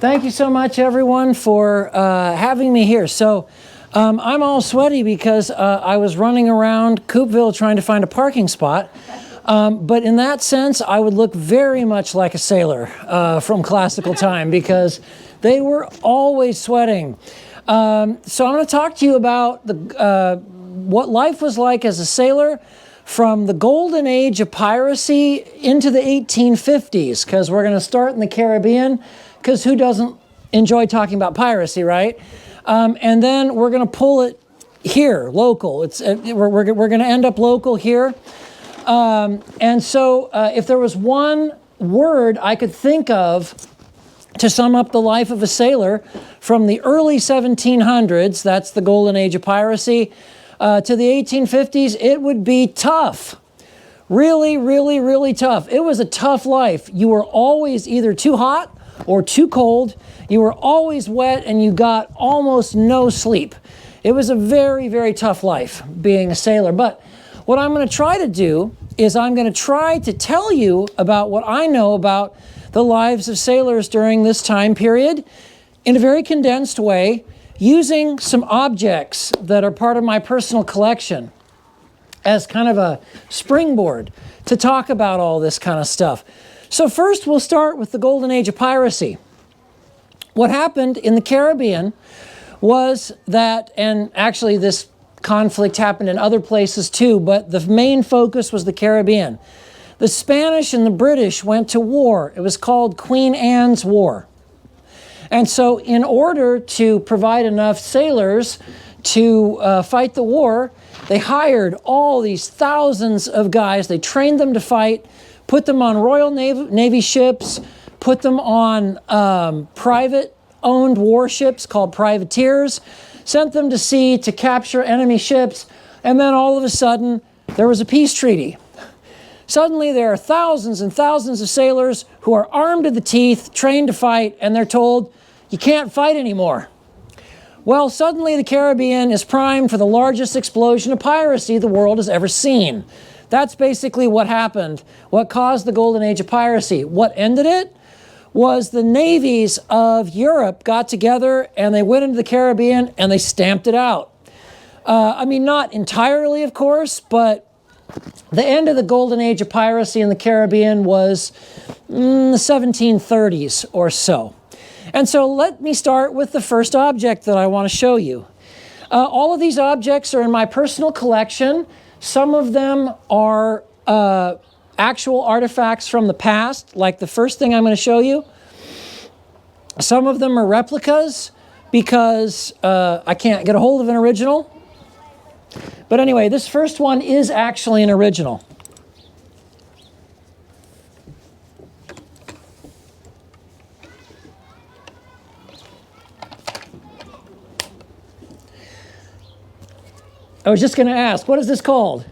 Thank you so much, everyone, for having me here. So I'm all sweaty because I was running around Coopville trying to find a parking spot. But in that sense, I would look very much like a sailor from classical time because they were always sweating. So I'm going to talk to you about what life was like as a sailor from the golden age of piracy into the 1850s, because we're going to start in the Caribbean, because who doesn't enjoy talking about piracy, right? And then we're going to pull it here, local. We're going to end up local here. And so if there was one word I could think of to sum up the life of a sailor from the early 1700s, that's the golden age of piracy, to the 1850s, it would be tough. Really, really, really tough. It was a tough life. You were always either too hot or too cold. You were always wet and you got almost no sleep. It was a very, very tough life being a sailor. But what I'm going to try to do is I'm going to try to tell you about what I know about the lives of sailors during this time period in a very condensed way, using some objects that are part of my personal collection as kind of a springboard to talk about all this kind of stuff. So first we'll start with the golden age of piracy. What happened in the Caribbean was that, and actually this conflict happened in other places too, but the main focus was the Caribbean. The Spanish and the British went to war. It was called Queen Anne's War. And so in order to provide enough sailors to fight the war, they hired all these thousands of guys. They trained them to fight, put them on Royal Navy ships, put them on private-owned warships called privateers, sent them to sea to capture enemy ships, and then all of a sudden, there was a peace treaty. Suddenly, there are thousands and thousands of sailors who are armed to the teeth, trained to fight, and they're told, you can't fight anymore. Well, suddenly the Caribbean is primed for the largest explosion of piracy the world has ever seen. That's basically what happened, what caused the golden age of piracy. What ended it was the navies of Europe got together and they went into the Caribbean and they stamped it out. I mean, not entirely, of course, but the end of the golden age of piracy in the Caribbean was the 1730s or so. And so let me start with the first object that I want to show you. All of these objects are in my personal collection. Some of them are actual artifacts from the past, like the first thing I'm going to show you. Some of them are replicas because I can't get a hold of an original. But anyway, this first one is actually an original. I was just going to ask, what is this called?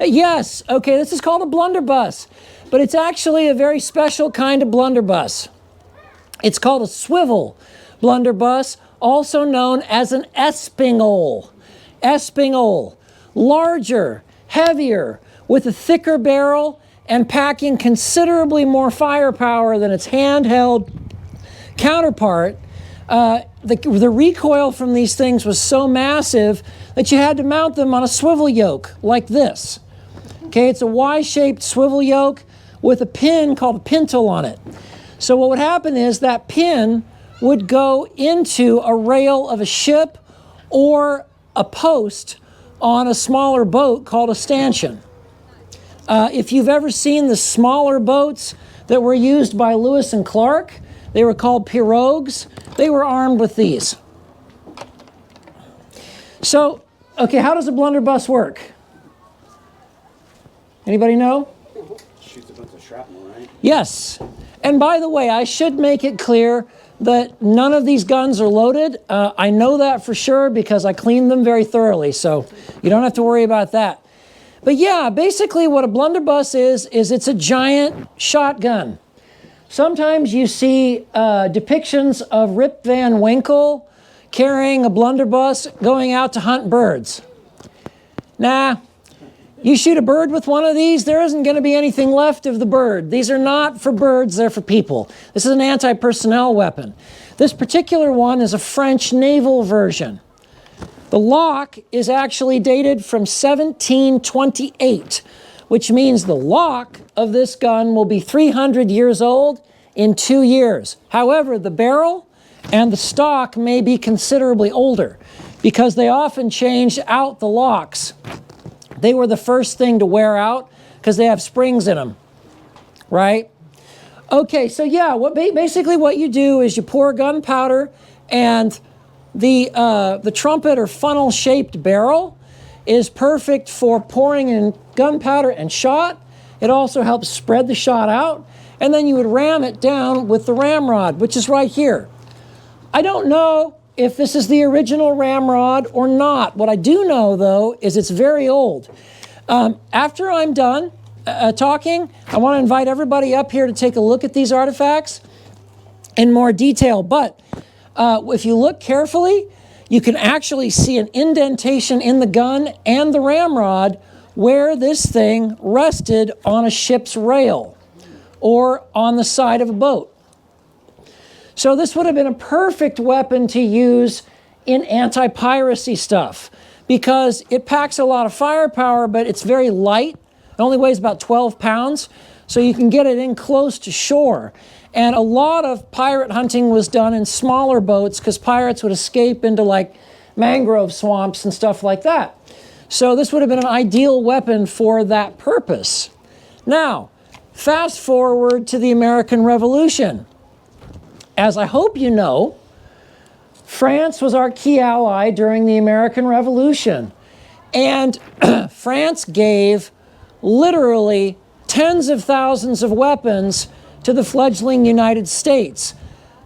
Yes, okay, this is called a blunderbuss, but it's actually a very special kind of blunderbuss. It's called a swivel blunderbuss, also known as an espingole. Espingole, larger, heavier, with a thicker barrel and packing considerably more firepower than its handheld counterpart. The recoil from these things was so massive that you had to mount them on a swivel yoke like this. Okay, it's a Y-shaped swivel yoke with a pin called a pintle on it. So what would happen is that pin would go into a rail of a ship or a post on a smaller boat called a stanchion. If you've ever seen the smaller boats that were used by Lewis and Clark, they were called pirogues. They were armed with these. So, okay, how does a blunderbuss work? Anybody know? Shoots a bunch of shrapnel, right? Yes. And by the way, I should make it clear that none of these guns are loaded. I know that for sure because I cleaned them very thoroughly, so you don't have to worry about that. But yeah, basically what a blunderbuss is it's a giant shotgun. Sometimes you see depictions of Rip Van Winkle carrying a blunderbuss going out to hunt birds. Nah, You shoot a bird with one of these, there isn't going to be anything left of the bird. These are not for birds, they're for people. This is an anti-personnel weapon. This particular one is a French naval version. The lock is actually dated from 1728, which means the lock of this gun will be 300 years old in 2 years. However, the barrel and the stock may be considerably older because they often changed out the locks. They were the first thing to wear out because they have springs in them, right? Okay, so yeah, basically what you do is you pour gunpowder, and the trumpet or funnel-shaped barrel is perfect for pouring in gunpowder and shot. It also helps spread the shot out, and then you would ram it down with the ramrod, which is right here. I don't know if this is the original ramrod or not. What I do know, though, is it's very old. After I'm done talking, I want to invite everybody up here to take a look at these artifacts in more detail. But if you look carefully, you can actually see an indentation in the gun and the ramrod where this thing rested on a ship's rail or on the side of a boat. So this would have been a perfect weapon to use in anti-piracy stuff because it packs a lot of firepower, but it's very light. It only weighs about 12 pounds, so you can get it in close to shore. And a lot of pirate hunting was done in smaller boats because pirates would escape into like mangrove swamps and stuff like that. So this would have been an ideal weapon for that purpose. Now, fast forward to the American Revolution. As I hope you know, France was our key ally during the American Revolution. And France gave literally tens of thousands of weapons to the fledgling United States.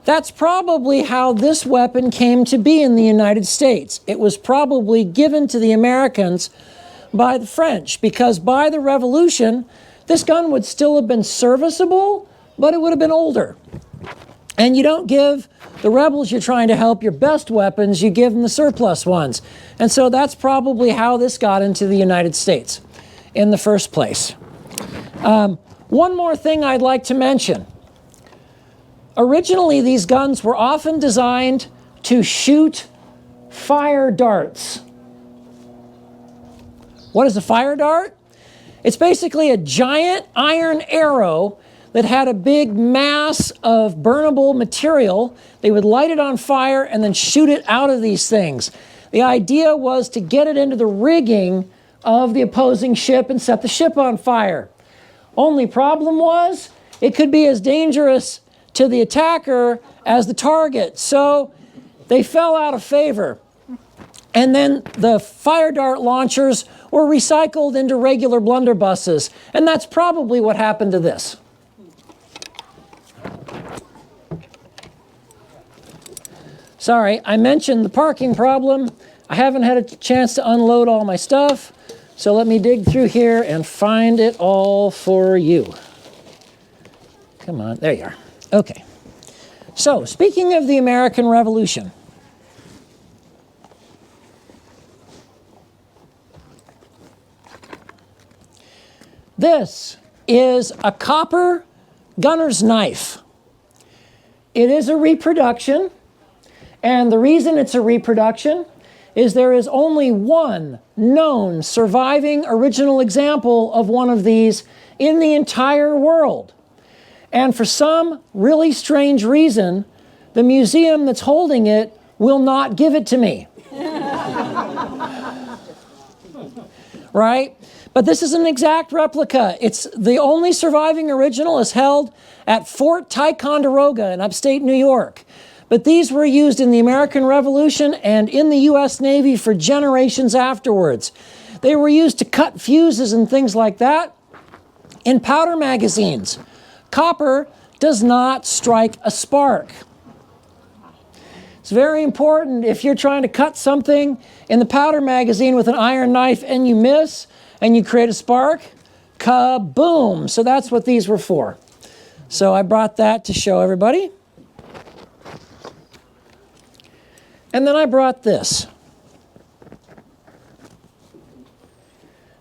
That's probably how this weapon came to be in the United States. It was probably given to the Americans by the French, because by the Revolution, this gun would still have been serviceable, but it would have been older. And you don't give the rebels you're trying to help your best weapons, you give them the surplus ones. And so that's probably how this got into the United States in the first place. One more thing I'd like to mention. Originally, these guns were often designed to shoot fire darts. What is a fire dart? It's basically a giant iron arrow that had a big mass of burnable material. They would light it on fire and then shoot it out of these things. The idea was to get it into the rigging of the opposing ship and set the ship on fire. Only problem was, it could be as dangerous to the attacker as the target. So they fell out of favor. And then the fire dart launchers were recycled into regular blunderbusses. And that's probably what happened to this. Sorry, I mentioned the parking problem. I haven't had a chance to unload all my stuff, so let me dig through here and find it all for you. Come on, there you are. Okay. So, speaking of the American Revolution, this is a copper gunner's knife. It is a reproduction. And the reason it's a reproduction is there is only one known surviving original example of one of these in the entire world. And for some really strange reason, the museum that's holding it will not give it to me. Right? But this is an exact replica. It's the only surviving original is held at Fort Ticonderoga in upstate New York. But these were used in the American Revolution and in the U.S. Navy for generations afterwards. They were used to cut fuses and things like that. In powder magazines, copper does not strike a spark. It's very important if you're trying to cut something in the powder magazine with an iron knife and you miss and you create a spark, kaboom! So that's what these were for. So I brought that to show everybody. And then I brought this.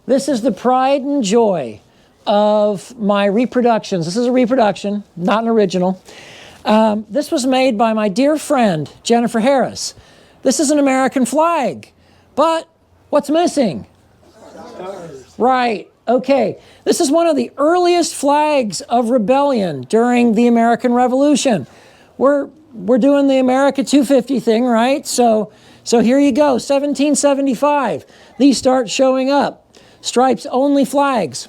This is the pride and joy of my reproductions. This is a reproduction, not an original. This was made by my dear friend, Jennifer Harris. This is an American flag, but what's missing? Stars. Right, okay. This is one of the earliest flags of rebellion during the American Revolution. We're doing the America 250 thing, right? So here you go, 1775. These start showing up. Stripes only flags.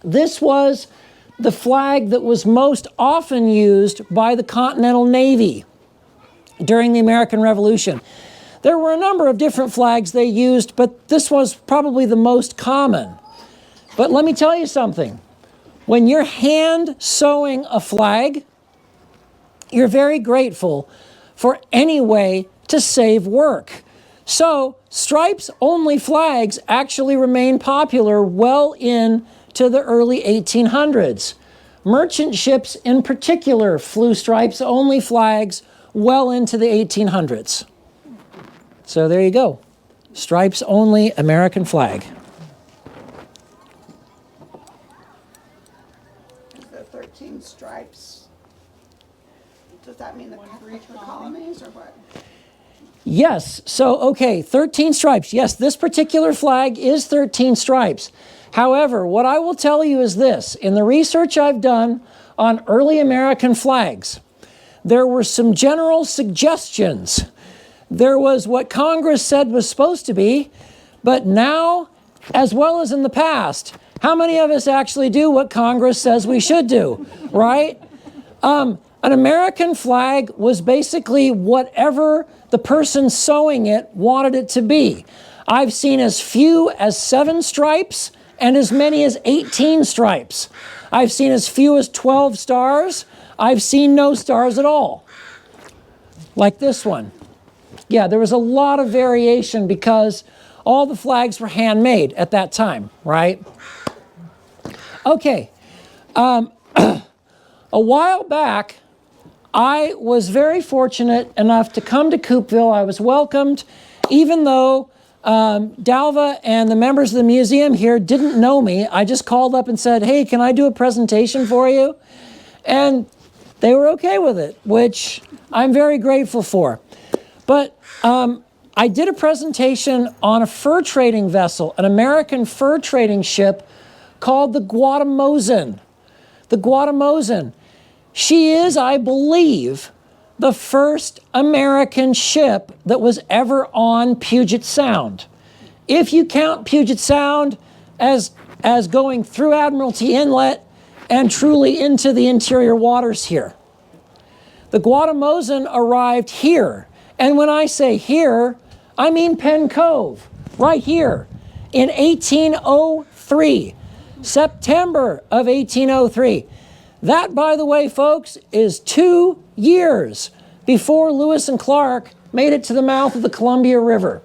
This was the flag that was most often used by the Continental Navy during the American Revolution. There were a number of different flags they used, but this was probably the most common. But let me tell you something. When you're hand sewing a flag, you're very grateful for any way to save work. So stripes-only flags actually remain popular well into the early 1800s. Merchant ships in particular flew stripes-only flags well into the 1800s. So there you go. Stripes-only American flag. The 13 stripes, does that mean the colonies or what? Yes, so okay, 13 stripes. Yes, this particular flag is 13 stripes. However, what I will tell you is this. In the research I've done on early American flags, there were some general suggestions. There was what Congress said was supposed to be, but now, as well as in the past, how many of us actually do what Congress says we should do, right? An American flag was basically whatever the person sewing it wanted it to be. I've seen as few as 7 stripes and as many as 18 stripes. I've seen as few as 12 stars. I've seen no stars at all, like this one. Yeah, there was a lot of variation because all the flags were handmade at that time, right? Okay, a while back, I was very fortunate enough to come to Coupeville. I was welcomed, even though Dalva and the members of the museum here didn't know me. I just called up and said, hey, can I do a presentation for you? And they were okay with it, which I'm very grateful for. But I did a presentation on a fur trading vessel, an American fur trading ship called the Guatemozen. The Guatemozen. She is, I believe, the first American ship that was ever on Puget Sound. If you count Puget Sound as going through Admiralty Inlet and truly into the interior waters here. The Guatemozen arrived here. And when I say here, I mean Penn Cove, right here, in 1803, September of 1803. That, by the way, folks, is 2 years before Lewis and Clark made it to the mouth of the Columbia River.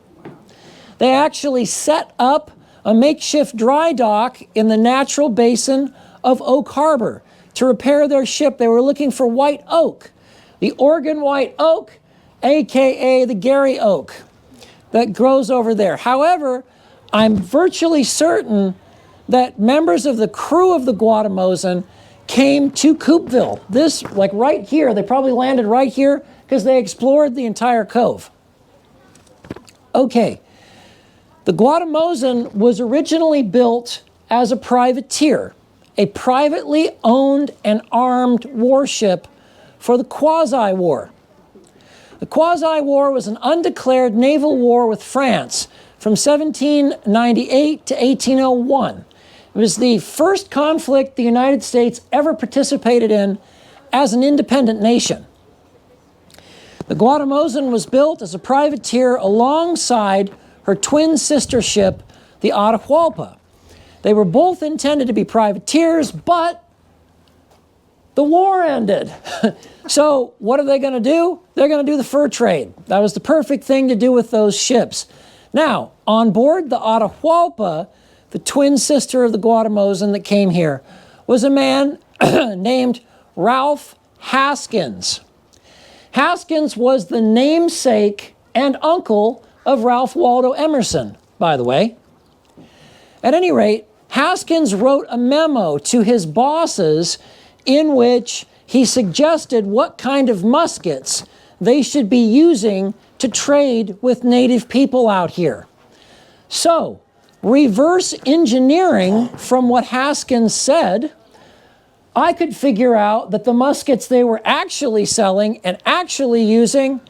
They actually set up a makeshift dry dock in the natural basin of Oak Harbor to repair their ship. They were looking for white oak, the Oregon white oak, aka the Gary oak that grows over there. However, I'm virtually certain that members of the crew of the Guatemozen came to Coupeville. This, like right here, they probably landed right here because they explored the entire cove. Okay, the Guatemozen was originally built as a privateer, a privately owned and armed warship for the Quasi-War. The Quasi-War was an undeclared naval war with France from 1798 to 1801. It was the first conflict the United States ever participated in as an independent nation. The Guatemozen was built as a privateer alongside her twin sister ship, the Atahualpa. They were both intended to be privateers, but the war ended. So what are they going to do? They're going to do the fur trade. That was the perfect thing to do with those ships. Now, on board the Atahualpa, the twin sister of the Guatemozen that came here, was a man named Ralph Haskins. Haskins was the namesake and uncle of Ralph Waldo Emerson, by the way. At any rate, Haskins wrote a memo to his bosses in which he suggested what kind of muskets they should be using to trade with native people out here. So, reverse engineering from what Haskins said, I could figure out that the muskets they were actually selling and actually using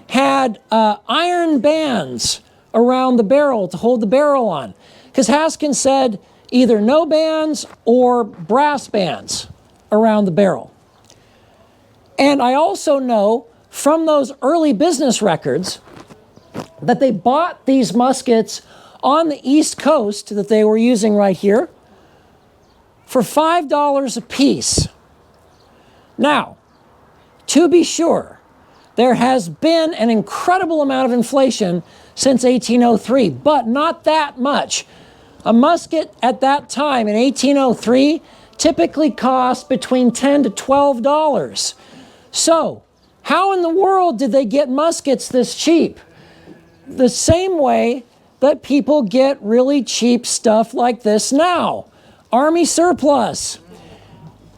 had iron bands around the barrel to hold the barrel on. Because Haskins said either no bands or brass bands around the barrel. And I also know from those early business records that they bought these muskets on the East Coast that they were using right here for $5 a piece. Now, to be sure, there has been an incredible amount of inflation since 1803, but not that much. A musket at that time in 1803 typically cost between $10 to $12. So, how in the world did they get muskets this cheap? The same way that people get really cheap stuff like this now. Army surplus.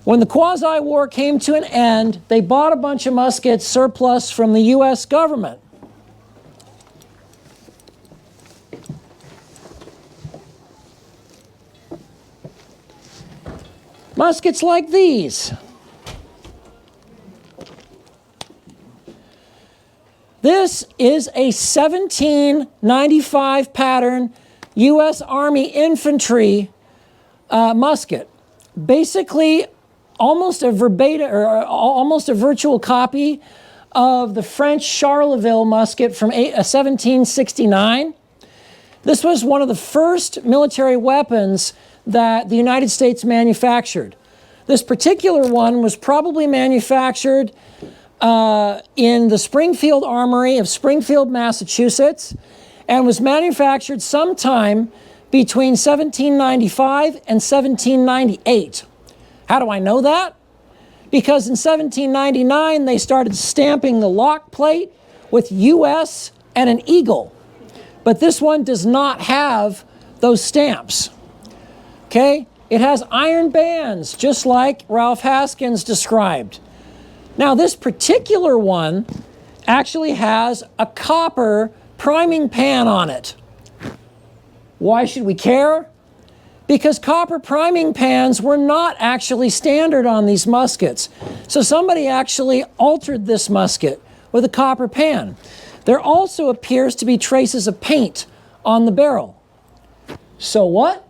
When the quasi-war came to an end, they bought a bunch of muskets surplus from the U.S. government. Muskets like these. This is a 1795 pattern U.S. Army infantry musket. Basically, almost a verbatim or almost a virtual copy of the French Charleville musket from 1769. This was one of the first military weapons that the United States manufactured. This particular one was probably manufactured in the Springfield Armory of Springfield, Massachusetts, and was manufactured sometime between 1795 and 1798. How do I know that? Because in 1799, they started stamping the lock plate with US and an eagle. But this one does not have those stamps. Okay? It has iron bands, just like Ralph Haskins described. Now, this particular one actually has a copper priming pan on it. Why should we care? Because copper priming pans were not actually standard on these muskets. So somebody actually altered this musket with a copper pan. There also appears to be traces of paint on the barrel. So what?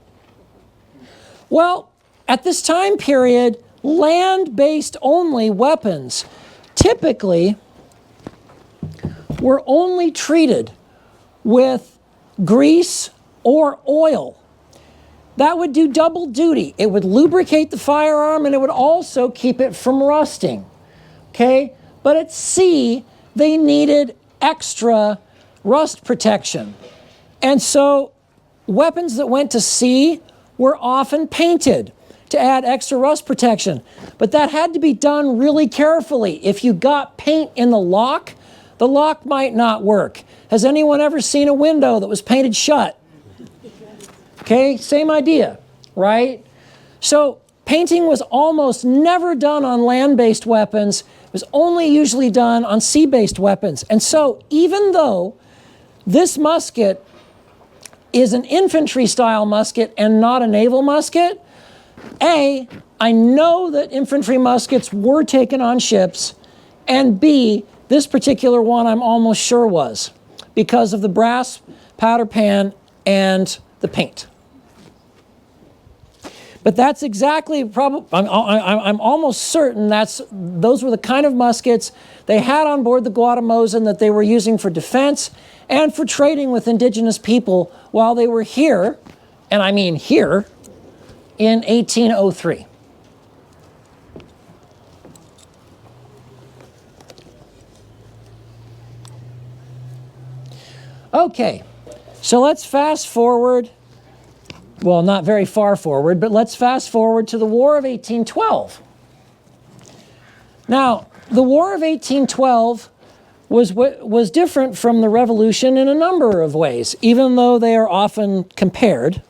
Well, at this time period, land-based only weapons typically were only treated with grease or oil. That would do double duty. It would lubricate the firearm and it would also keep it from rusting. Okay? But at sea, they needed extra rust protection. And so weapons that went to sea were often painted to add extra rust protection. But that had to be done really carefully. If you got paint in the lock might not work. Has anyone ever seen a window that was painted shut? Okay, same idea, right? So painting was almost never done on land-based weapons. It was only usually done on sea-based weapons. And so even though this musket is an infantry-style musket and not a naval musket, A, I know that infantry muskets were taken on ships, and B, this particular one I'm almost sure was, because of the brass powder pan and the paint. But that's exactly, I'm almost certain those were the kind of muskets they had on board the Guatemozin that they were using for defense and for trading with indigenous people while they were here, and I mean here, in 1803. Okay, so let's fast forward. Well, not very far forward, but let's fast forward to the War of 1812. Now, the War of 1812 was different from the Revolution in a number of ways, even though they are often compared.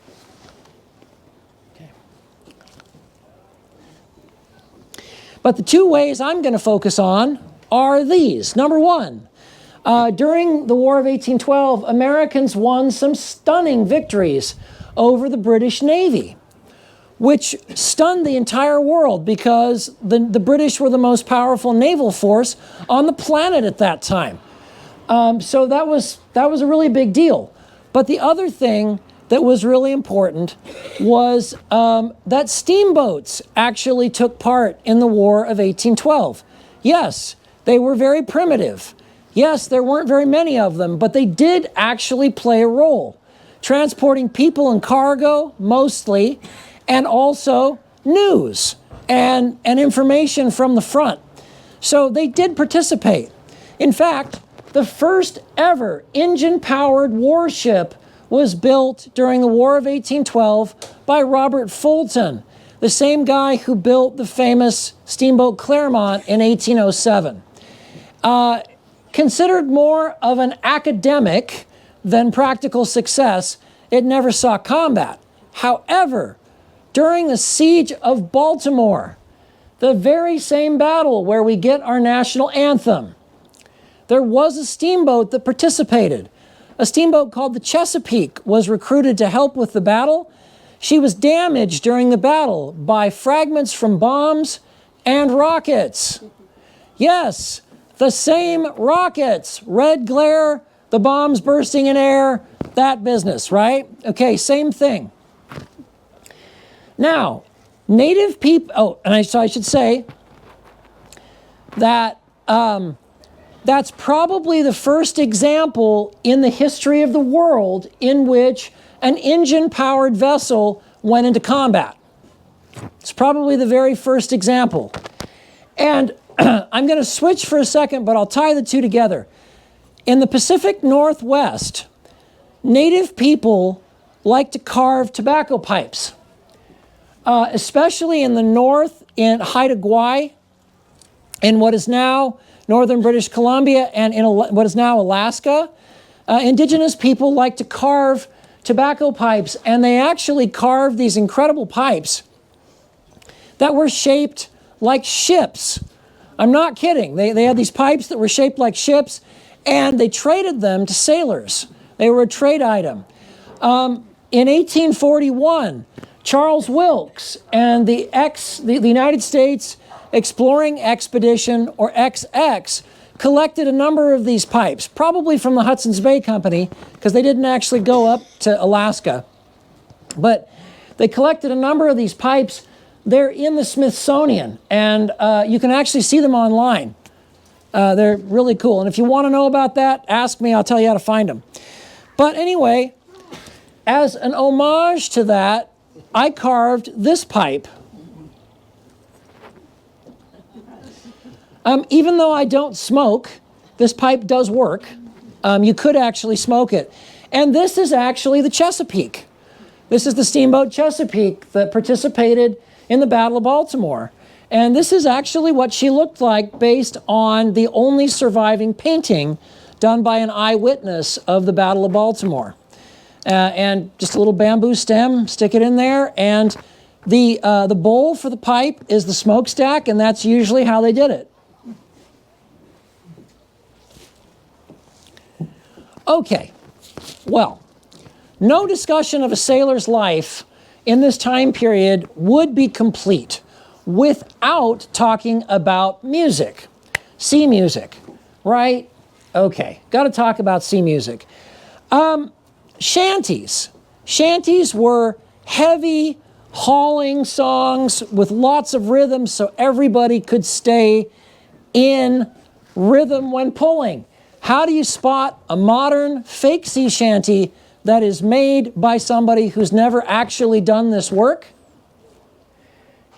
But the two ways I'm going to focus on are these. Number one, during the War of 1812, Americans won some stunning victories over the British Navy, which stunned the entire world because the British were the most powerful naval force on the planet at that time. So that was a really big deal. But the other thing that was really important was that steamboats actually took part in the War of 1812. Yes, they were very primitive. Yes, there weren't very many of them, but they did actually play a role, transporting people and cargo mostly, and also news and information from the front. So they did participate. In fact, the first ever engine-powered warship was built during the War of 1812 by Robert Fulton, the same guy who built the famous steamboat Clermont in 1807. Considered more of an academic than practical success, it never saw combat. However, during the siege of Baltimore, the very same battle where we get our national anthem, there was a steamboat that participated. A steamboat called the Chesapeake was recruited to help with the battle. She was damaged during the battle by fragments from bombs and rockets. Yes, the same rockets, red glare, the bombs bursting in air, that business, right? Okay, same thing. Now, native people, I should say that that's probably the first example in the history of the world in which an engine-powered vessel went into combat. It's probably the very first example. And I'm going to switch for a second, but I'll tie the two together. In the Pacific Northwest, native people like to carve tobacco pipes, especially in the north, in Haida Gwaii, in what is now northern British Columbia, and in what is now Alaska. Indigenous people like to carve tobacco pipes, and they actually carved these incredible pipes that were shaped like ships. I'm not kidding. They had these pipes that were shaped like ships, and they traded them to sailors. They were a trade item. In 1841, Charles Wilkes and the United States Exploring Expedition, or XX, collected a number of these pipes, probably from the Hudson's Bay Company, because they didn't actually go up to Alaska. But they collected a number of these pipes. They're in the Smithsonian, and you can actually see them online. They're really cool. And if you want to know about that, ask me. I'll tell you how to find them. But anyway, as an homage to that, I carved this pipe. Even though I don't smoke, this pipe does work. You could actually smoke it. And this is actually the Chesapeake. This is the steamboat Chesapeake that participated in the Battle of Baltimore. And this is actually what she looked like based on the only surviving painting done by an eyewitness of the Battle of Baltimore. And just a little bamboo stem, stick it in there, and the bowl for the pipe is the smokestack, and that's usually how they did it. Okay, well, no discussion of a sailor's life in this time period would be complete without talking about music, sea music, right? Okay, got to talk about sea music. Shanties. Shanties were heavy, hauling songs with lots of rhythm so everybody could stay in rhythm when pulling. How do you spot a modern fake sea shanty that is made by somebody who's never actually done this work?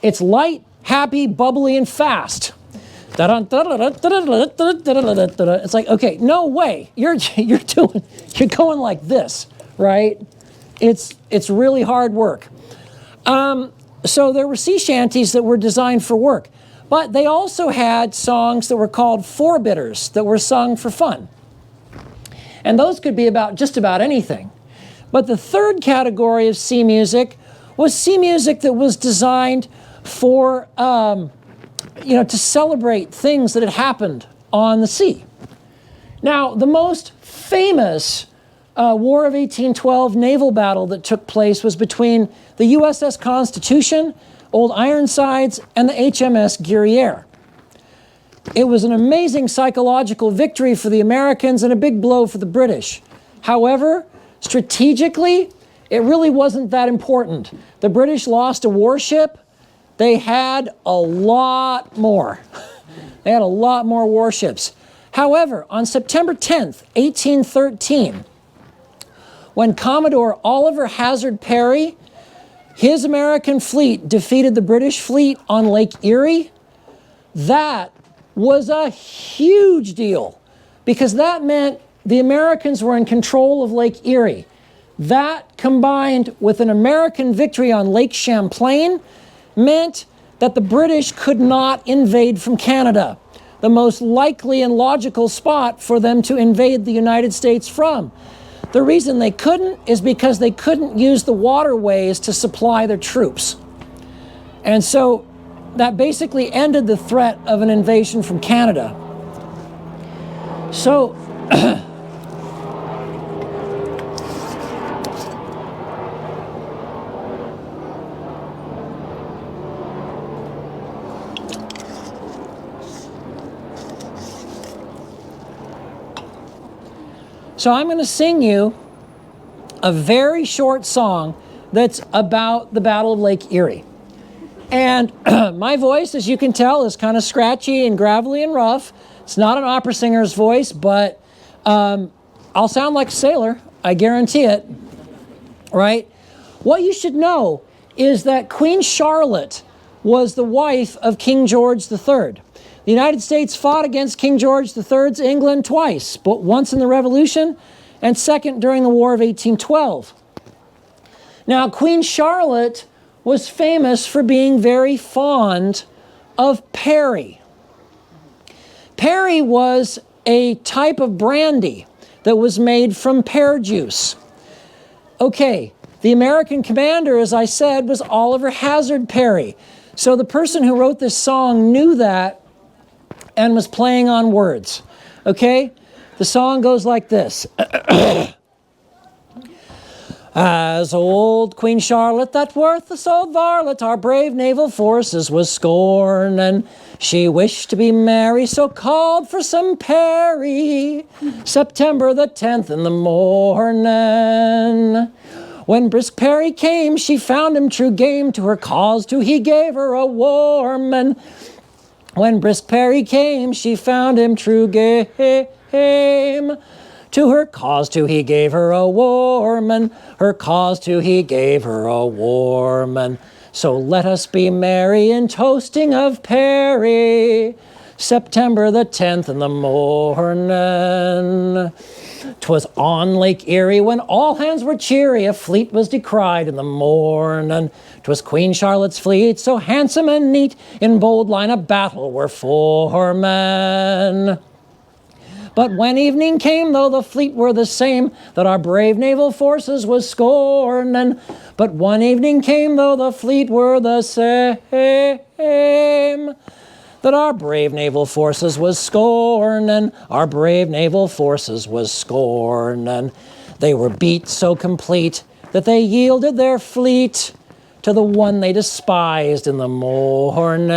It's light, happy, bubbly, and fast. It's like, okay, no way. You're going like this, right? It's really hard work. So there were sea shanties that were designed for work. But they also had songs that were called forebitters that were sung for fun. And those could be about just about anything. But the third category of sea music was sea music that was designed for to celebrate things that had happened on the sea. Now, the most famous War of 1812 naval battle that took place was between the USS Constitution, Old Ironsides, and the HMS Guerriere. It was an amazing psychological victory for the Americans and a big blow for the British. However, strategically, it really wasn't that important. The British lost a warship. They had a lot more. They had a lot more warships. However, on September 10th, 1813, when Commodore Oliver Hazard Perry, his American fleet defeated the British fleet on Lake Erie, that was a huge deal because that meant the Americans were in control of Lake Erie. That, combined with an American victory on Lake Champlain, meant that the British could not invade from Canada, the most likely and logical spot for them to invade the United States from. The reason they couldn't is because they couldn't use the waterways to supply their troops. And so that basically ended the threat of an invasion from Canada. So, I'm going to sing you a very short song that's about the Battle of Lake Erie. And my voice, as you can tell, is kind of scratchy and gravelly and rough. It's not an opera singer's voice, but I'll sound like a sailor. I guarantee it, right? What you should know is that Queen Charlotte was the wife of King George III. The United States fought against King George III's England twice, but once in the Revolution and second during the War of 1812. Now, Queen Charlotte was famous for being very fond of perry. Perry was a type of brandy that was made from pear juice. Okay, the American commander, as I said, was Oliver Hazard Perry. So the person who wrote this song knew that and was playing on words. Okay? The song goes like this. As old Queen Charlotte, that worthless old varlet, our brave naval forces was scorn, and she wished to be merry, so called for some perry. September the 10th in the morning. When brisk Perry came, she found him true game, to her cause too he gave her a warm. And when brisk Perry came, she found him true game. To her cause too he gave her a warm, and her cause too he gave her a warm. And so let us be merry in toasting of Perry. September the 10th in the morning. 'Twas on Lake Erie when all hands were cheery, a fleet was decried in the morning. 'Twas Queen Charlotte's fleet, so handsome and neat, in bold line of battle were foremen. But when evening came, though the fleet were the same, that our brave naval forces was scorning. But one evening came, though the fleet were the same, that our brave naval forces was scorning. Our brave naval forces was scorning. They were beat so complete that they yielded their fleet to the one they despised in the morning.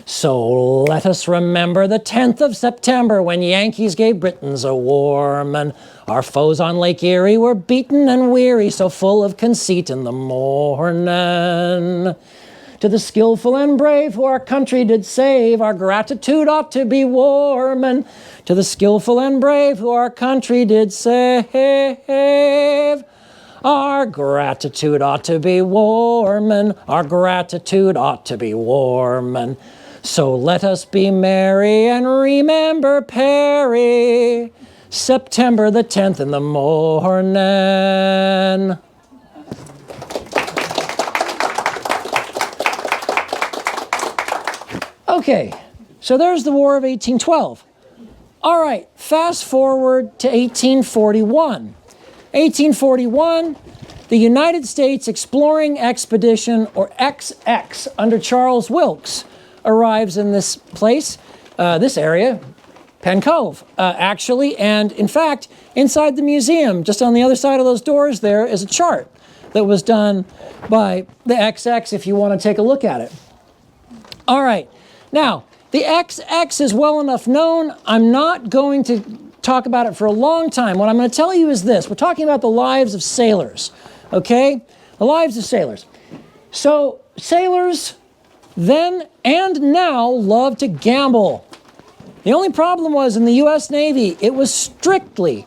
So let us remember the 10th of September when Yankees gave Britons a warm, and our foes on Lake Erie were beaten and weary, so full of conceit in the morning. To the skillful and brave who our country did save, our gratitude ought to be warm. And to the skillful and brave who our country did save, our gratitude ought to be warm, and our gratitude ought to be warm. And so let us be merry and remember Perry, September the 10th in the morning. Okay, so there's the War of 1812. All right, fast forward to 1841. 1841, the United States Exploring Expedition, or XX, under Charles Wilkes, arrives in this place, this area, Penn Cove, actually. And in fact, inside the museum, just on the other side of those doors there, is a chart that was done by the XX if you want to take a look at it. All right. Now, the XX is well enough known. I'm not going to talk about it for a long time. What I'm going to tell you is this. We're talking about the lives of sailors, okay? The lives of sailors. So sailors then and now love to gamble. The only problem was in the U.S. Navy, it was strictly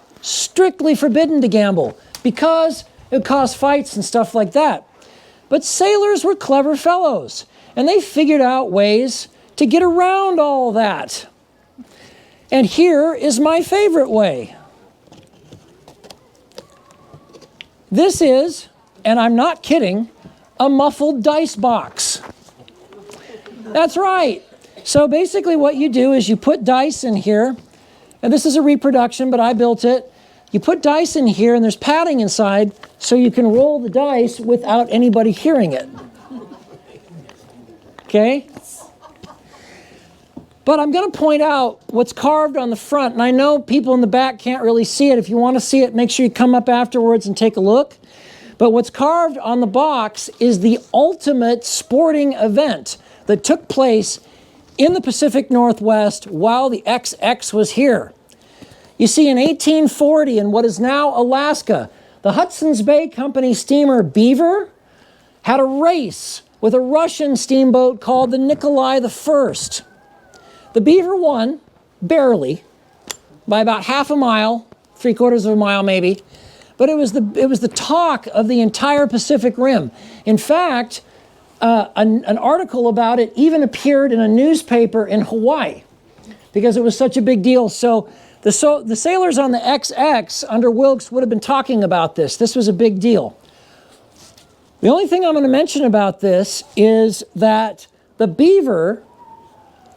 forbidden to gamble because it would cause fights and stuff like that. But sailors were clever fellows, and they figured out ways to get around all that. And here is my favorite way. This is, and I'm not kidding, a muffled dice box. That's right. So basically what you do is you put dice in here, and this is a reproduction, but I built it. You put dice in here, and there's padding inside, so you can roll the dice without anybody hearing it. Okay? But I'm going to point out what's carved on the front, and I know people in the back can't really see it. If you want to see it, make sure you come up afterwards and take a look. But what's carved on the box is the ultimate sporting event that took place in the Pacific Northwest while the XX was here. You see, in 1840, in what is now Alaska, the Hudson's Bay Company steamer Beaver had a race with a Russian steamboat called the Nikolai I. The Beaver won, barely, by about half a mile, 3/4 of a mile maybe, but it was the talk of the entire Pacific Rim. In fact, an article about it even appeared in a newspaper in Hawaii because it was such a big deal. So the sailors on the XX under Wilkes would have been talking about this. This was a big deal. The only thing I'm going to mention about this is that the Beaver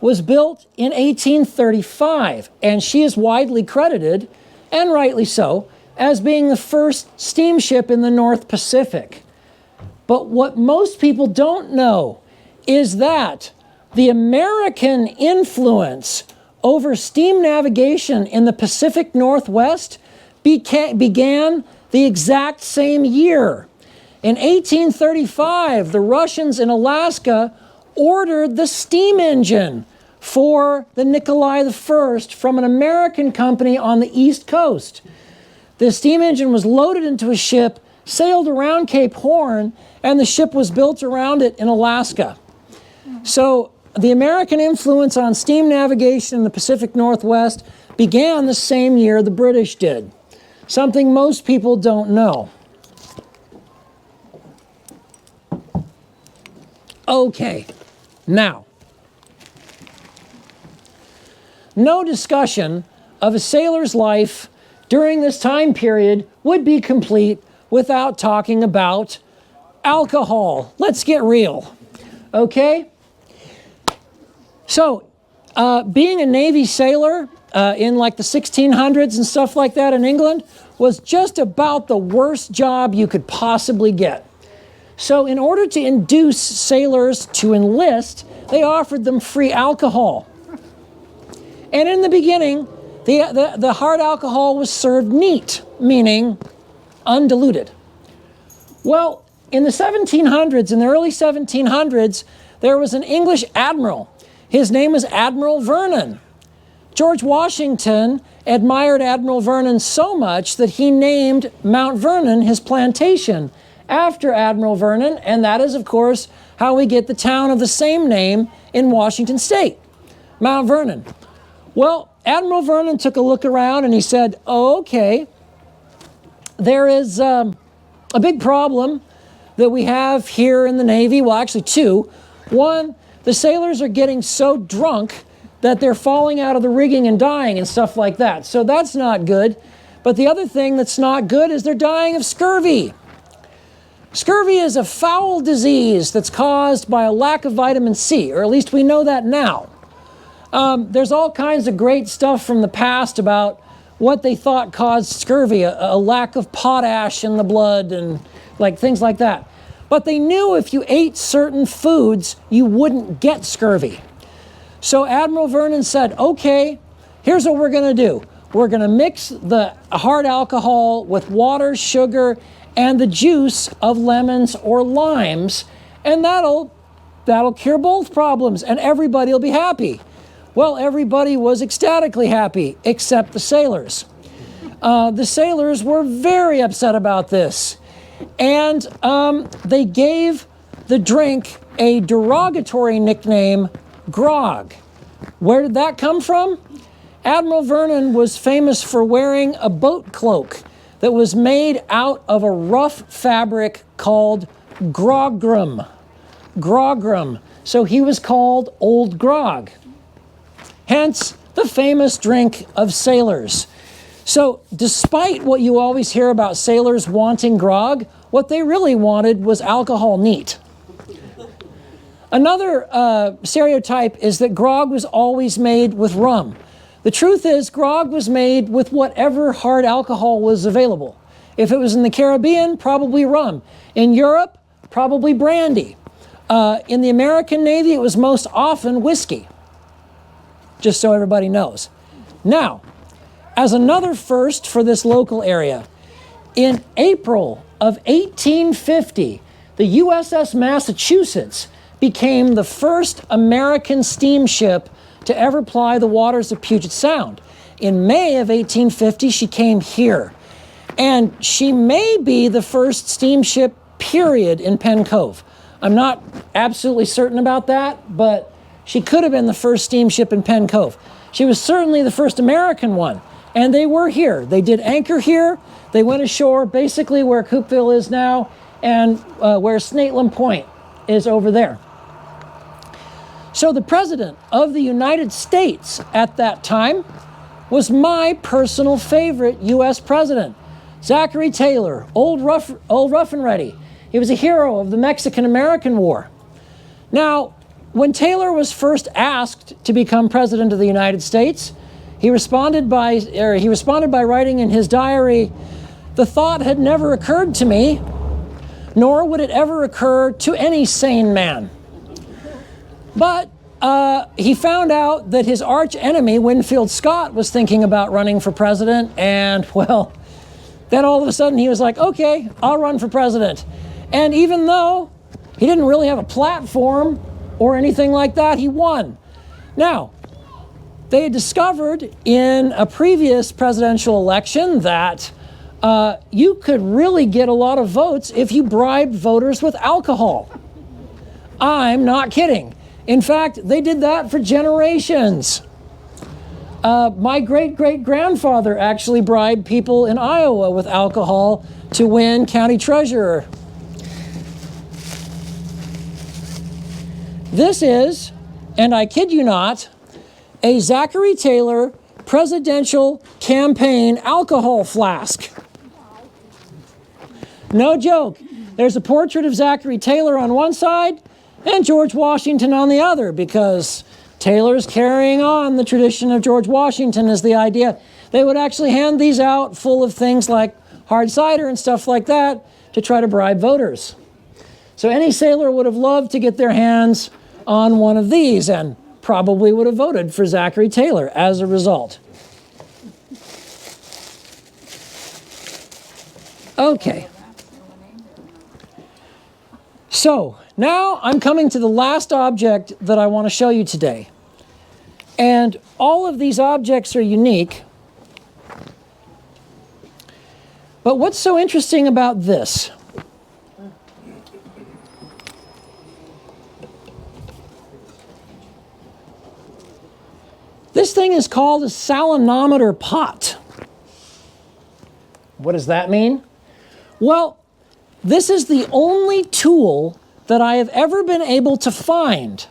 was built in 1835, and she is widely credited, and rightly so, as being the first steamship in the North Pacific. But what most people don't know is that the American influence over steam navigation in the Pacific Northwest began the exact same year. In 1835, the Russians in Alaska ordered the steam engine for the Nikolai I from an American company on the East Coast. The steam engine was loaded into a ship, sailed around Cape Horn, and the ship was built around it in Alaska. So the American influence on steam navigation in the Pacific Northwest began the same year the British did, something most people don't know. Okay, now, no discussion of a sailor's life during this time period would be complete without talking about alcohol. Let's get real, okay? So, being a Navy sailor in like the 1600s and stuff like that in England was just about the worst job you could possibly get. So in order to induce sailors to enlist, they offered them free alcohol. And in the beginning, the hard alcohol was served neat, meaning undiluted. Well, in the 1700s, in the early 1700s, there was an English admiral. His name was Admiral Vernon. George Washington admired Admiral Vernon so much that he named Mount Vernon his plantation after Admiral Vernon, and that is, of course, how we get the town of the same name in Washington State, Mount Vernon. Well, Admiral Vernon took a look around and he said, oh, okay, there is a big problem that we have here in the Navy. Well, actually two. One, the sailors are getting so drunk that they're falling out of the rigging and dying and stuff like that. So that's not good. But the other thing that's not good is they're dying of scurvy. Scurvy is a foul disease that's caused by a lack of vitamin C, or at least we know that now. There's all kinds of great stuff from the past about what they thought caused scurvy, a lack of potash in the blood and like things like that. But they knew if you ate certain foods, you wouldn't get scurvy. So Admiral Vernon said, okay, here's what we're going to do. We're going to mix the hard alcohol with water, sugar, and the juice of lemons or limes, and that'll cure both problems, and everybody will be happy. Well, everybody was ecstatically happy, except the sailors. The sailors were very upset about this, and they gave the drink a derogatory nickname, grog. Where did that come from? Admiral Vernon was famous for wearing a boat cloak that was made out of a rough fabric called grogram. Grogram. So he was called Old Grog. Hence, the famous drink of sailors. So, despite what you always hear about sailors wanting grog, what they really wanted was alcohol neat. Another stereotype is that grog was always made with rum. The truth is, grog was made with whatever hard alcohol was available. If it was in the Caribbean, probably rum. In Europe, probably brandy. In the American Navy, it was most often whiskey. Just so everybody knows. Now, as another first for this local area, in April of 1850, the USS Massachusetts became the first American steamship to ever ply the waters of Puget Sound. In May of 1850, she came here. And she may be the first steamship, period, in Penn Cove. I'm not absolutely certain about that, but she could have been the first steamship in Penn Cove. She was certainly the first American one. And they were here. They did anchor here. They went ashore, basically where Coopville is now, and where Snateland Point is over there. So the President of the United States at that time was my personal favorite U.S. President, Zachary Taylor, old rough and ready. He was a hero of the Mexican-American War. Now, when Taylor was first asked to become President of the United States, he responded by writing in his diary, "The thought had never occurred to me, nor would it ever occur to any sane man." But he found out that his arch enemy, Winfield Scott, was thinking about running for president, and, well, then all of a sudden he was like, okay, I'll run for president. And even though he didn't really have a platform or anything like that, he won. Now, they had discovered in a previous presidential election that you could really get a lot of votes if you bribed voters with alcohol. I'm not kidding. In fact, they did that for generations. My great-great-grandfather actually bribed people in Iowa with alcohol to win county treasurer. This is, and I kid you not, a Zachary Taylor presidential campaign alcohol flask. No joke. There's a portrait of Zachary Taylor on one side and George Washington on the other, because Taylor's carrying on the tradition of George Washington is the idea. They would actually hand these out full of things like hard cider and stuff like that to try to bribe voters. So any sailor would have loved to get their hands on one of these and probably would have voted for Zachary Taylor as a result. Okay. So now I'm coming to the last object that I want to show you today. And all of these objects are unique. But what's so interesting about this? This thing is called a salinometer pot. What does that mean? Well, this is the only tool that I have ever been able to find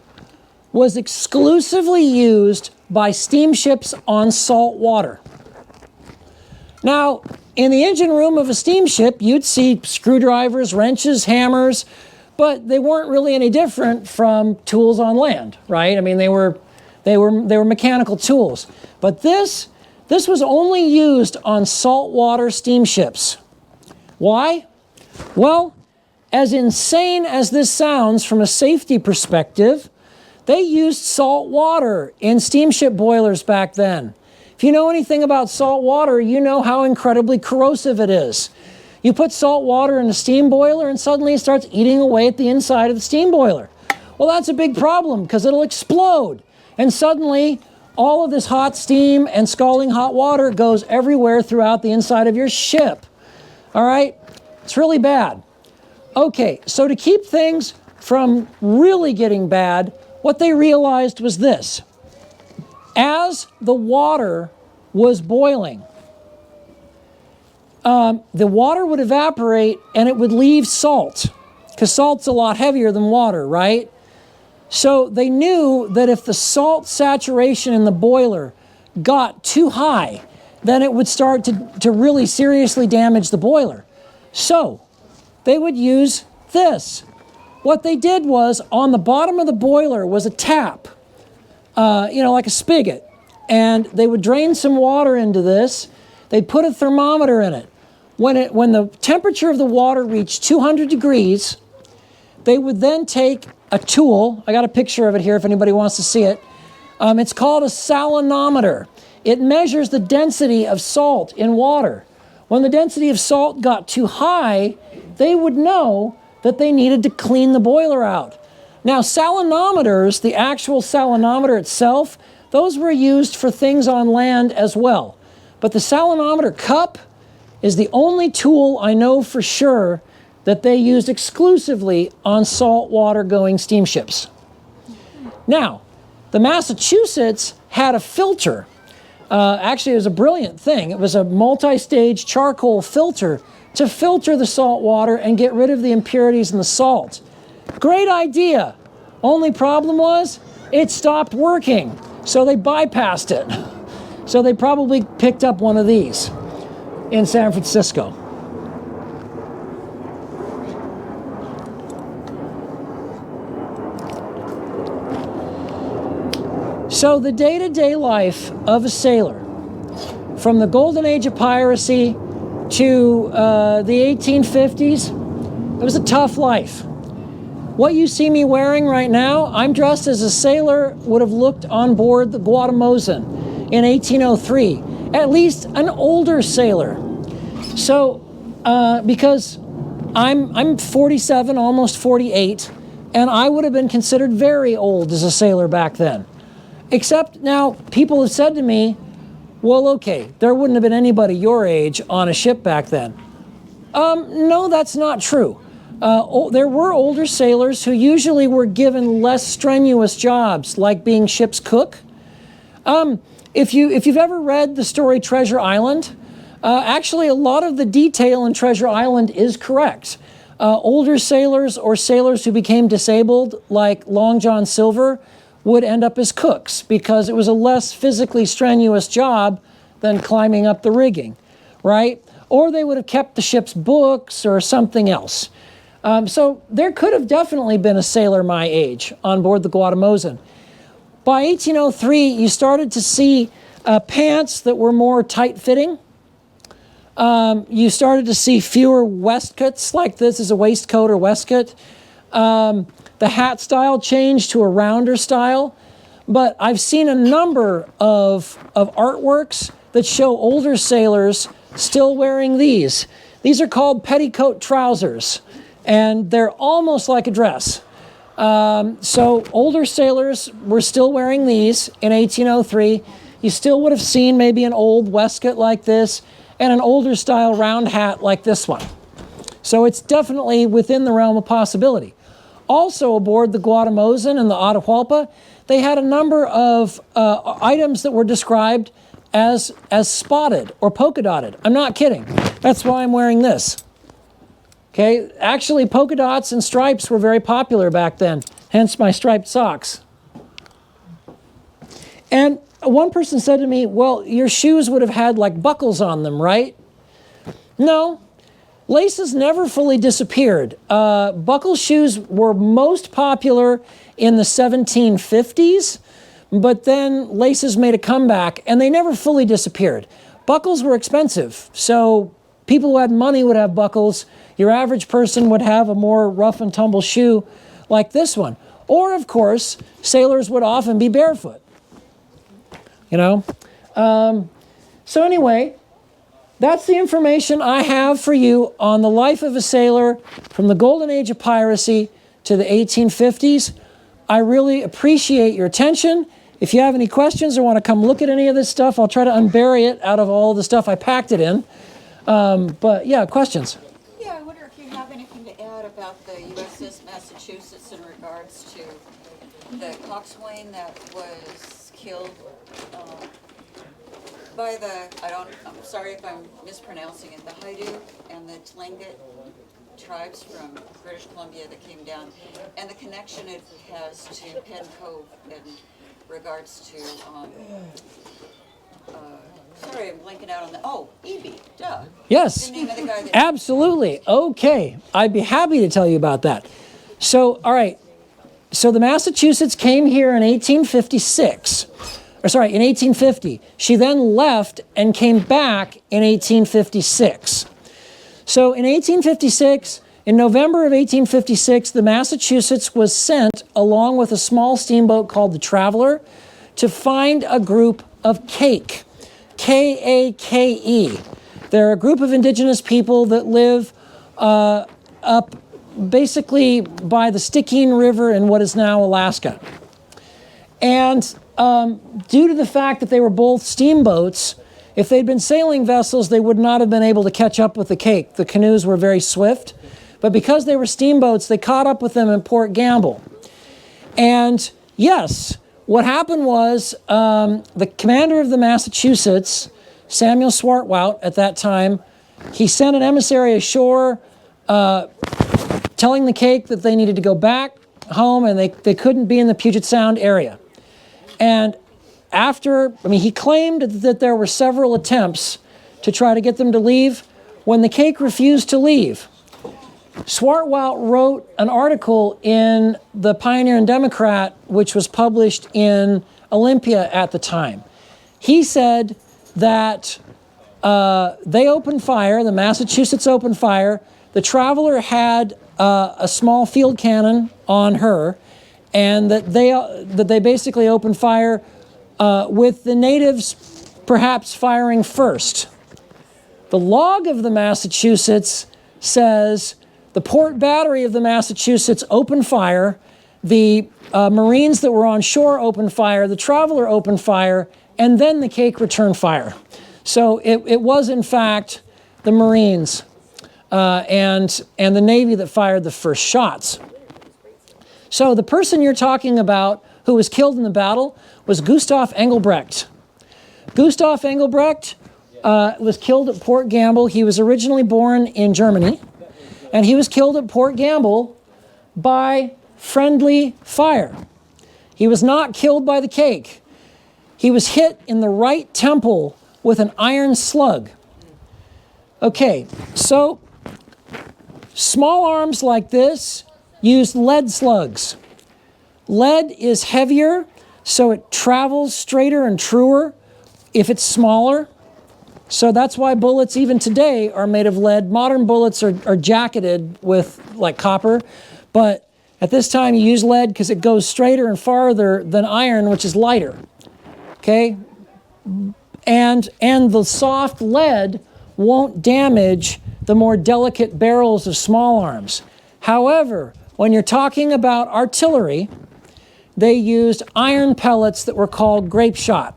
was exclusively used by steamships on salt water. Now, in the engine room of a steamship, you'd see screwdrivers, wrenches, hammers, but they weren't really any different from tools on land, right? I mean, they were mechanical tools. But this was only used on saltwater steamships. Why? Well, as insane as this sounds from a safety perspective, They used salt water in steamship boilers back then. If you know anything about salt water, you know how incredibly corrosive it is. You put salt water in a steam boiler and suddenly it starts eating away at the inside of the steam boiler. Well, that's a big problem because it'll explode. And suddenly all of this hot steam and scalding hot water goes everywhere throughout the inside of your ship. All right? It's really bad. Okay, so to keep things from really getting bad, what they realized was this. As the water was boiling, the water would evaporate and it would leave salt, because salt's a lot heavier than water, right? So they knew that if the salt saturation in the boiler got too high, then it would start to really seriously damage the boiler. So they would use this. What they did was, on the bottom of the boiler was a tap, like a spigot. And they would drain some water into this. They'd put a thermometer in it. When the temperature of the water reached 200 degrees, they would then take a tool. I got a picture of it here if anybody wants to see it. It's called a salinometer. It measures the density of salt in water. When the density of salt got too high, they would know that they needed to clean the boiler out. Now, salinometers, the actual salinometer itself, those were used for things on land as well. But the salinometer cup is the only tool I know for sure that they used exclusively on saltwater going steamships. Now, the Massachusetts had a filter. Actually, it was a brilliant thing. It was a multi-stage charcoal filter to filter the salt water and get rid of the impurities in the salt. Great idea. Only problem was, it stopped working. So they bypassed it. So they probably picked up one of these in San Francisco. So the day-to-day life of a sailor, from the golden age of piracy to the 1850s, it was a tough life. What you see me wearing right now, I'm dressed as a sailor would have looked on board the Guatemozin in 1803, at least an older sailor. So, because I'm 47, almost 48, and I would have been considered very old as a sailor back then. Except now, people have said to me, well, okay, there wouldn't have been anybody your age on a ship back then. No, that's not true. There were older sailors who usually were given less strenuous jobs, like being ship's cook. If you've ever read the story Treasure Island, actually a lot of the detail in Treasure Island is correct. Older sailors or sailors who became disabled, like Long John Silver, would end up as cooks because it was a less physically strenuous job than climbing up the rigging, right? Or they would have kept the ship's books or something else. So there could have definitely been a sailor my age on board the Guatemozin. By 1803, you started to see pants that were more tight-fitting. You started to see fewer waistcoats, like this is a waistcoat or waistcoat. The hat style changed to a rounder style. But I've seen a number of artworks that show older sailors still wearing these. These are called petticoat trousers, and they're almost like a dress. So older sailors were still wearing these in 1803. You still would have seen maybe an old waistcoat like this and an older style round hat like this one. So it's definitely within the realm of possibility. Also aboard the Guatemozin and the Atahualpa, they had a number of items that were described as spotted or polka dotted. I'm not kidding. That's why I'm wearing this. Okay, actually polka dots and stripes were very popular back then, hence my striped socks. And one person said to me, well, your shoes would have had like buckles on them, right? No, laces never fully disappeared. Buckle shoes were most popular in the 1750s, but then laces made a comeback and they never fully disappeared. Buckles were expensive, so people who had money would have buckles. Your average person would have a more rough and tumble shoe like this one. Or, of course, sailors would often be barefoot. You know? So anyway, that's the information I have for you on the life of a sailor from the golden age of piracy to the 1850s. I really appreciate your attention. If you have any questions or want to come look at any of this stuff, I'll try to unbury it out of all the stuff I packed it in. But yeah, questions? Yeah, I wonder if you have anything to add about the USS Massachusetts in regards to the coxswain that was killed by the, I'm sorry if I'm mispronouncing it, the Haidu and the Tlingit tribes from British Columbia that came down, and the connection it has to Penn Cove in regards to, sorry, I'm blanking out on the, Evie, duh. Yes, The name of the guy that, absolutely. Okay, I'd be happy to tell you about that. So, all right, so the Massachusetts came here in 1856. In 1850. She then left and came back in 1856. So in 1856, in November of 1856, the Massachusetts was sent along with a small steamboat called the Traveler to find a group of Kake, K-A-K-E. They're a group of indigenous people that live up basically by the Stickeen River in what is now Alaska. And due to the fact that they were both steamboats, if they'd been sailing vessels, they would not have been able to catch up with the Kake. The canoes were very swift. But because they were steamboats, they caught up with them in Port Gamble. And yes, what happened was the commander of the Massachusetts, Samuel Swartwout at that time, he sent an emissary ashore telling the Kake that they needed to go back home and they couldn't be in the Puget Sound area. And he claimed that there were several attempts to try to get them to leave. When the Kake refused to leave, Swartwout wrote an article in the Pioneer and Democrat, which was published in Olympia at the time. He said that they opened fire, the Massachusetts opened fire. The Traveler had a small field cannon on her, and that they basically opened fire with the natives perhaps firing first. The log of the Massachusetts says the port battery of the Massachusetts opened fire, the Marines that were on shore opened fire, the Traveler opened fire, and then the Kake returned fire. So it was in fact the Marines and the Navy that fired the first shots. So the person you're talking about who was killed in the battle was Gustav Engelbrecht. Gustav Engelbrecht was killed at Port Gamble. He was originally born in Germany, and he was killed at Port Gamble by friendly fire. He was not killed by the Kake. He was hit in the right temple with an iron slug. Okay, so small arms like this used lead slugs. Lead is heavier, so it travels straighter and truer if it's smaller. So that's why bullets even today are made of lead. Modern bullets are jacketed with like copper, but at this time you use lead because it goes straighter and farther than iron, which is lighter. Okay? And the soft lead won't damage the more delicate barrels of small arms. However, when you're talking about artillery, they used iron pellets that were called grape shot.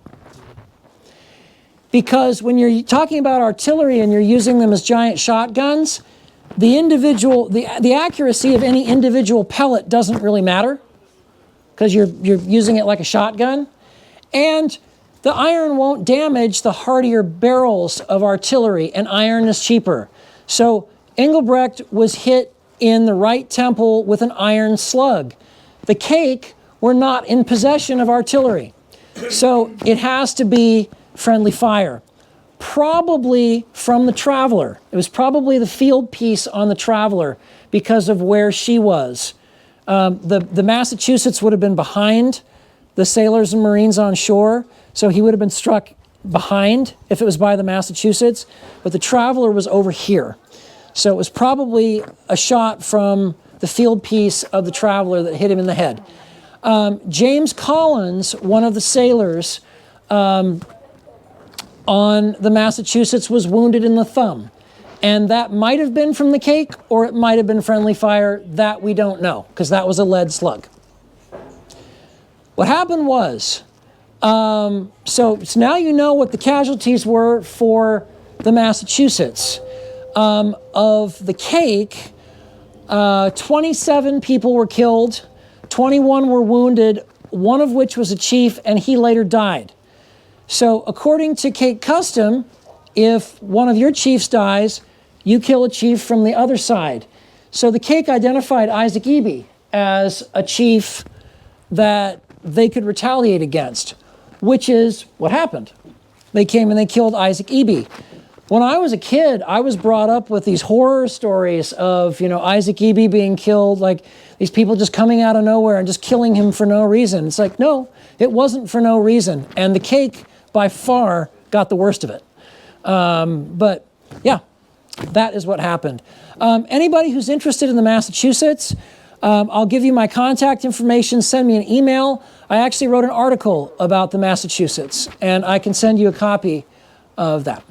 Because when you're talking about artillery and you're using them as giant shotguns, the accuracy of any individual pellet doesn't really matter because you're using it like a shotgun. And the iron won't damage the hardier barrels of artillery, and iron is cheaper. So Engelbrecht was hit in the right temple with an iron slug. The Kake were not in possession of artillery. So it has to be friendly fire. Probably from the Traveler. It was probably the field piece on the Traveler because of where she was. The Massachusetts would have been behind the sailors and Marines on shore, so he would have been struck behind if it was by the Massachusetts, but the Traveler was over here. So it was probably a shot from the field piece of the Traveler that hit him in the head. James Collins, one of the sailors on the Massachusetts, was wounded in the thumb. And that might have been from the cake, or it might have been friendly fire. That we don't know, because that was a lead slug. What happened was, so now you know what the casualties were for the Massachusetts. Of the cake, 27 people were killed, 21 were wounded, one of which was a chief, and he later died. So according to Cake custom, if one of your chiefs dies, you kill a chief from the other side. So the Cake identified Isaac Eby as a chief that they could retaliate against, which is what happened. They came and they killed Isaac Eby. When I was a kid, I was brought up with these horror stories of, Isaac Eby being killed, like these people just coming out of nowhere and just killing him for no reason. It's like, no, it wasn't for no reason. And the Cake, by far, got the worst of it. But yeah, that is what happened. Anybody who's interested in the Massachusetts, I'll give you my contact information. Send me an email. I actually wrote an article about the Massachusetts, and I can send you a copy of that.